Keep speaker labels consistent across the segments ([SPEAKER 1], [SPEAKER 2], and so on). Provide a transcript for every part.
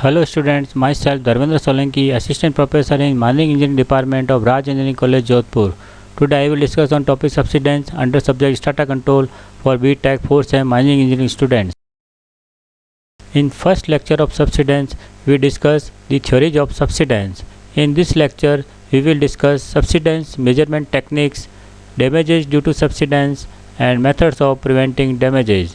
[SPEAKER 1] Hello students, myself Dharmendra Solanki, Assistant Professor in Mining Engineering Department of Raj Engineering College, Jodhpur. Today I will discuss on topic subsidence under subject Strata Control for BTech 4th Sem Mining Engineering students. In first lecture of subsidence, we discuss the theories of subsidence. In this lecture, we will discuss subsidence measurement techniques, damages due to subsidence, and methods of preventing damages.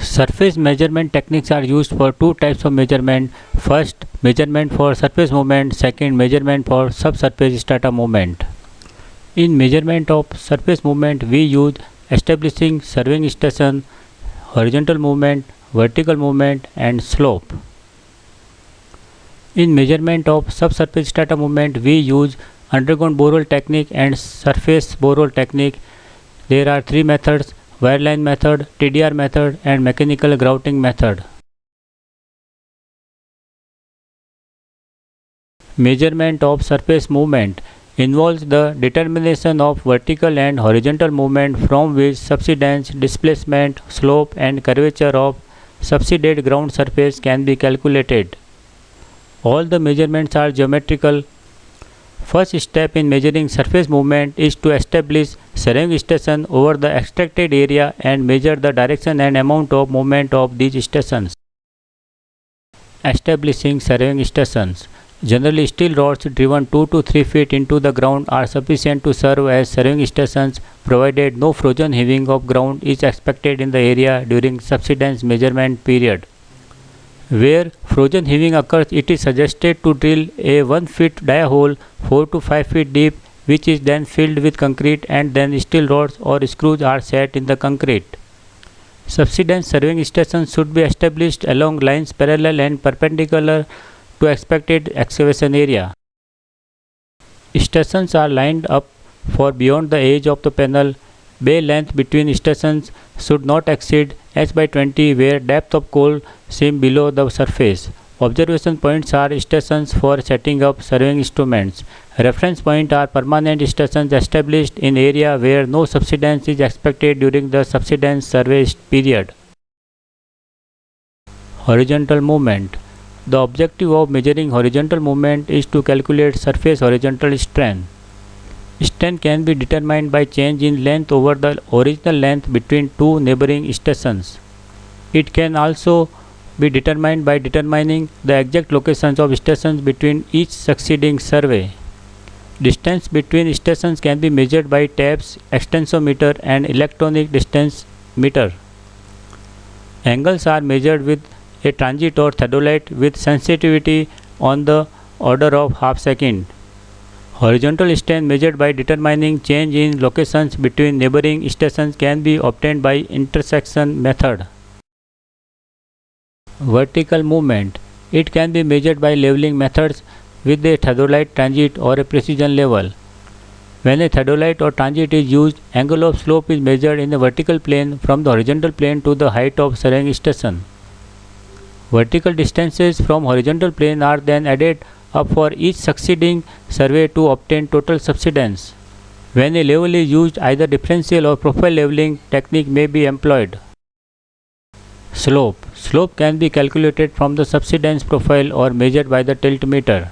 [SPEAKER 1] Surface measurement techniques are used for two types of measurement. First, measurement for surface movement. Second, measurement for subsurface strata movement. In measurement of surface movement, we use establishing surveying station, horizontal movement, vertical movement, and slope. In measurement of subsurface strata movement, we use underground borehole technique and surface borehole technique. There are three methods: wireline method, TDR method, and mechanical grouting method. Measurement of surface movement involves the determination of vertical and horizontal movement from which subsidence, displacement, slope, and curvature of subsided ground surface can be calculated. All the measurements are geometrical. First step in measuring surface movement is to establish surveying station over the extracted area and measure the direction and amount of movement of these stations. Establishing surveying stations. Generally, steel rods driven 2 to 3 feet into the ground are sufficient to serve as surveying stations, provided no frozen heaving of ground is expected in the area during subsidence measurement period. Where frozen heaving occurs, it is suggested to drill a 1 foot dia hole 4 to 5 feet deep, which is then filled with concrete, and then steel rods or screws are set in the concrete. Subsidence surveying stations should be established along lines parallel and perpendicular to expected excavation area. Stations are lined up for beyond the edge of the panel. Bay length between stations should not exceed h/20, where depth of coal seam below the surface. Observation points are stations for setting up surveying instruments. Reference points are permanent stations established in area where no subsidence is expected during the subsidence survey period. Horizontal movement. The objective of measuring horizontal movement is to calculate surface horizontal strain. Strain can be determined by change in length over the original length between two neighboring stations. It can also be determined by determining the exact locations of stations between each succeeding survey. Distance between stations can be measured by taps, extensometer, and electronic distance meter. Angles are measured with a transit or theodolite with sensitivity on the order of half second. Horizontal strain measured by determining change in locations between neighboring stations can be obtained by intersection method. Vertical movement. It can be measured by leveling methods with a theodolite transit or a precision level. When a theodolite or transit is used, angle of slope is measured in the vertical plane from the horizontal plane to the height of surveying station. Vertical distances from horizontal plane are then added up for each succeeding survey to obtain total subsidence. When a level is used, either differential or profile leveling technique may be employed. Slope. Slope can be calculated from the subsidence profile or measured by the tilt meter.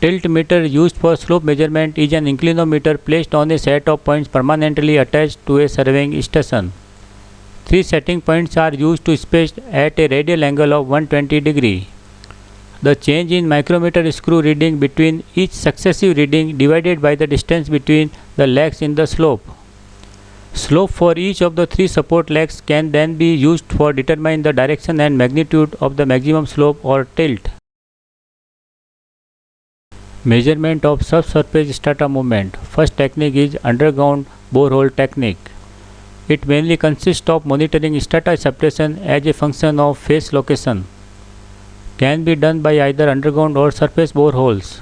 [SPEAKER 1] Tilt meter used for slope measurement is an inclinometer placed on a set of points permanently attached to a surveying station. Three setting points are used to space at a radial angle of 120 degrees. The change in micrometer screw reading between each successive reading divided by the distance between the legs in the slope. Slope for each of the three support legs can then be used for determining the direction and magnitude of the maximum slope or tilt. Measurement of subsurface strata movement. First technique is underground borehole technique. It mainly consists of monitoring strata separation as a function of face location. Can be done by either underground or surface boreholes.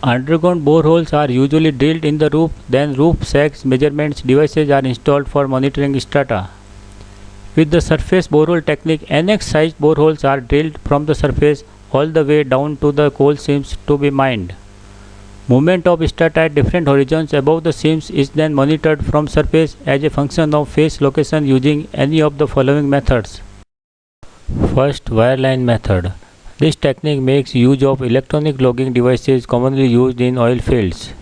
[SPEAKER 1] Underground boreholes are usually drilled in the roof, then roof sacks measurements devices are installed for monitoring strata. With the surface borehole technique, NX-sized boreholes are drilled from the surface all the way down to the coal seams to be mined. Movement of strata at different horizons above the seams is then monitored from surface as a function of face location using any of the following methods. First, wireline method. This technique makes use of electronic logging devices commonly used in oil fields.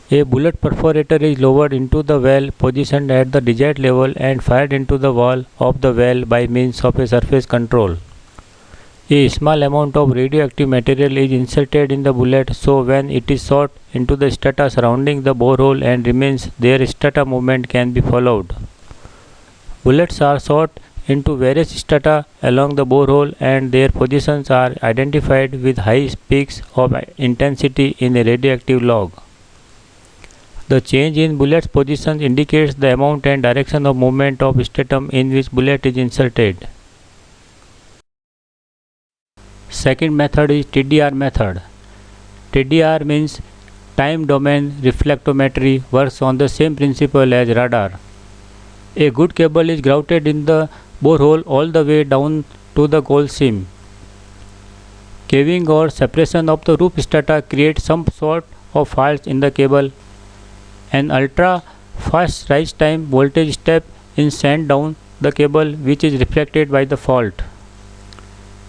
[SPEAKER 1] A bullet perforator is lowered into the well positioned at the desired level and fired into the wall of the well by means of a surface control. A small amount of radioactive material is inserted in the bullet, so when it is shot into the strata surrounding the borehole and remains there, strata movement can be followed. Bullets are shot into various strata along the borehole and their positions are identified with high peaks of intensity in a radioactive log. The change in bullet's position indicates the amount and direction of movement of stratum in which bullet is inserted. Second method is TDR method. TDR means time domain reflectometry, works on the same principle as radar. A good cable is grouted in the borehole all the way down to the coal seam. Caving or separation of the roof strata creates some sort of faults in the cable. An ultra fast rise time voltage step is sent down the cable which is reflected by the fault.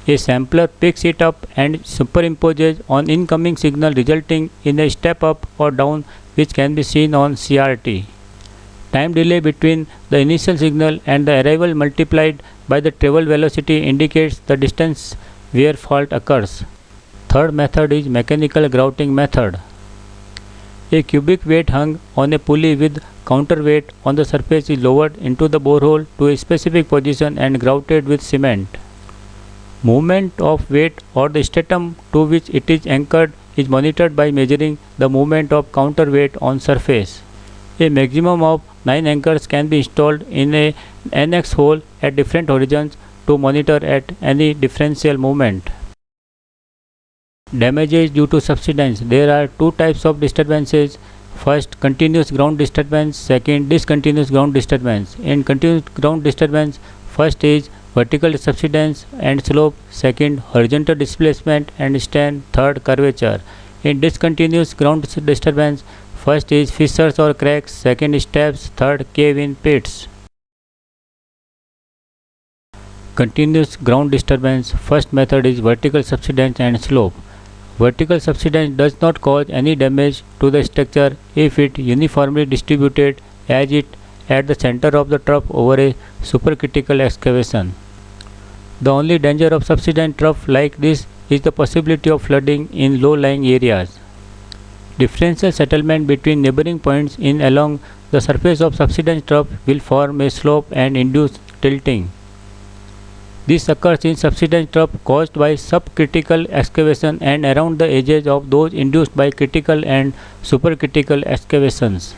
[SPEAKER 1] A sampler picks it up and superimposes on incoming signal, resulting in a step up or down which can be seen on CRT. Time delay between the initial signal and the arrival multiplied by the travel velocity indicates the distance where fault occurs. Third method is mechanical grouting method. A cubic weight hung on a pulley with counterweight on the surface is lowered into the borehole to a specific position and grouted with cement. Movement of weight or the stratum to which it is anchored is monitored by measuring the movement of counterweight on surface. A maximum of 9 anchors can be installed in a NX hole at different horizons to monitor at any differential movement. Damages due to subsidence. There are two types of disturbances. First, continuous ground disturbance. Second, discontinuous ground disturbance. In continuous ground disturbance, first is vertical subsidence and slope. Second, horizontal displacement and strain. Third, curvature. In discontinuous ground disturbance, first is fissures or cracks. Second, steps. Third, cave-in pits. Continuous ground disturbance. First method is vertical subsidence and slope. Vertical subsidence does not cause any damage to the structure if it uniformly distributed as it at the center of the trough over a supercritical excavation. The only danger of subsidence trough like this is the possibility of flooding in low-lying areas. Differential settlement between neighboring points in along the surface of subsidence trough will form a slope and induce tilting. This occurs in subsidence trough caused by subcritical excavation and around the edges of those induced by critical and supercritical excavations.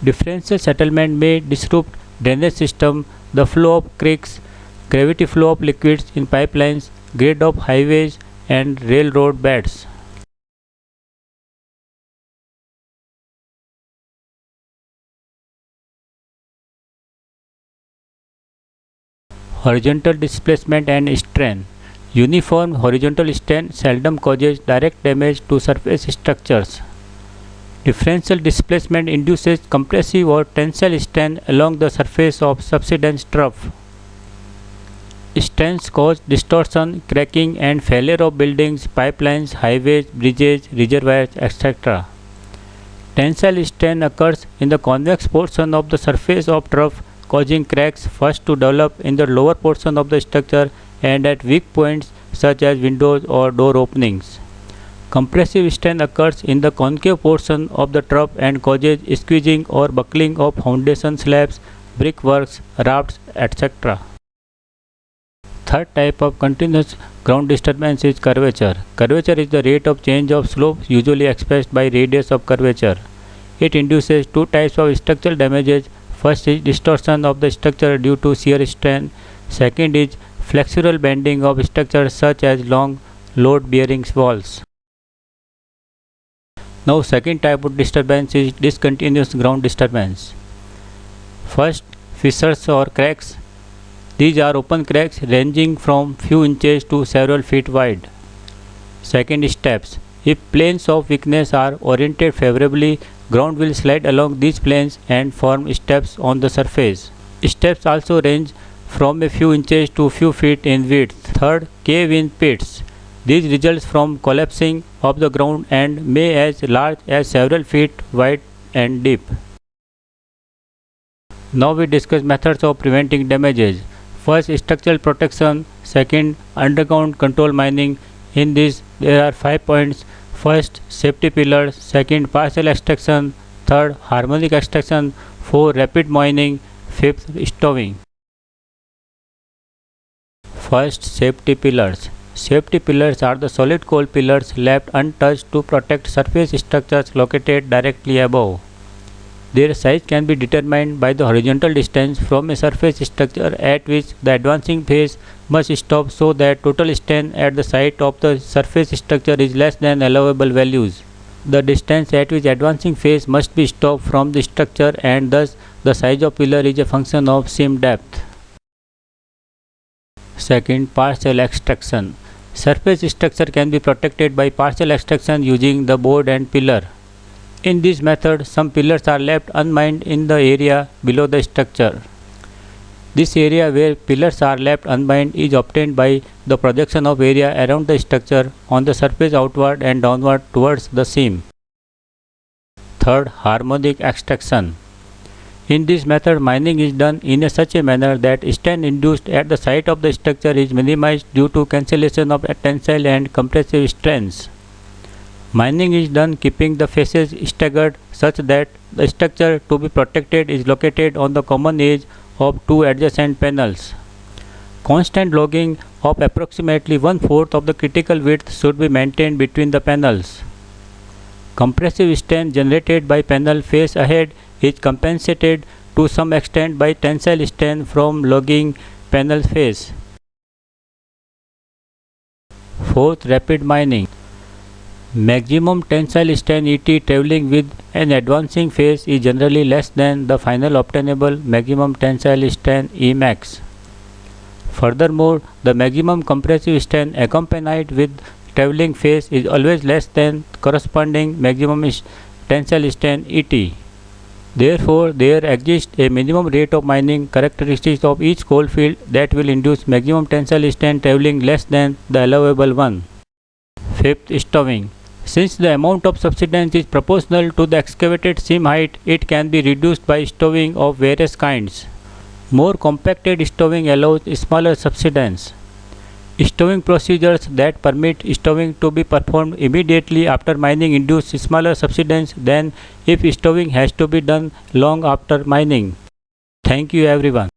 [SPEAKER 1] Differential settlement may disrupt drainage system, the flow of creeks, gravity flow of liquids in pipelines, grade of highways and railroad beds. Horizontal displacement and strain. Uniform horizontal strain seldom causes direct damage to surface structures. Differential displacement induces compressive or tensile strain along the surface of subsidence trough. Strains cause distortion, cracking and failure of buildings, pipelines, highways, bridges, reservoirs, etc. Tensile strain occurs in the convex portion of the surface of trough, causing cracks first to develop in the lower portion of the structure and at weak points such as windows or door openings. Compressive strain occurs in the concave portion of the trough and causes squeezing or buckling of foundation slabs, brickworks, rafts, etc. Third type of continuous ground disturbance is curvature. Curvature is the rate of change of slope usually expressed by radius of curvature. It induces two types of structural damages. First is distortion of the structure due to shear strain. Second is flexural bending of structures such as long load-bearing walls. Now, second type of disturbance is discontinuous ground disturbance. First, fissures or cracks. These are open cracks ranging from few inches to several feet wide. Second, steps. If planes of weakness are oriented favorably, ground will slide along these planes and form steps on the surface. Steps also range from a few inches to few feet in width. Third, cave in pits. These results from collapsing of the ground and may as large as several feet wide and deep. Now we discuss methods of preventing damages. First, structural protection. Second, underground control mining. In this, there are 5 points. First, safety pillars. Second, partial extraction. Third, harmonic extraction. Fourth, rapid mining. Fifth, stowing. First, safety pillars. Safety pillars are the solid coal pillars left untouched to protect surface structures located directly above. Their size can be determined by the horizontal distance from a surface structure at which the advancing phase must stop so that total strain at the site of the surface structure is less than allowable values. The distance at which advancing phase must be stopped from the structure and thus the size of pillar is a function of seam depth. Second, partial extraction. Surface structure can be protected by partial extraction using the board and pillar. In this method, some pillars are left unmined in the area below the structure. This area where pillars are left unmined is obtained by the projection of area around the structure on the surface outward and downward towards the seam. Third, harmonic extraction. In this method, mining is done in such a manner that strain induced at the site of the structure is minimized due to cancellation of tensile and compressive strains. Mining is done keeping the faces staggered such that the structure to be protected is located on the common edge of two adjacent panels. Constant logging of approximately 1/4 of the critical width should be maintained between the panels. Compressive strain generated by panel face ahead is compensated to some extent by tensile strain from logging panel face. Fourth, rapid mining. Maximum tensile strain ET traveling with an advancing phase is generally less than the final obtainable maximum tensile strain Emax. Furthermore, the maximum compressive strain accompanied with traveling phase is always less than corresponding maximum tensile strain ET. Therefore, there exists a minimum rate of mining characteristics of each coal field that will induce maximum tensile strain traveling less than the allowable one. Fifth, stowing. Since the amount of subsidence is proportional to the excavated seam height, it can be reduced by stowing of various kinds. More compacted stowing allows smaller subsidence. Stowing procedures that permit stowing to be performed immediately after mining induce smaller subsidence than if stowing has to be done long after mining. Thank you everyone.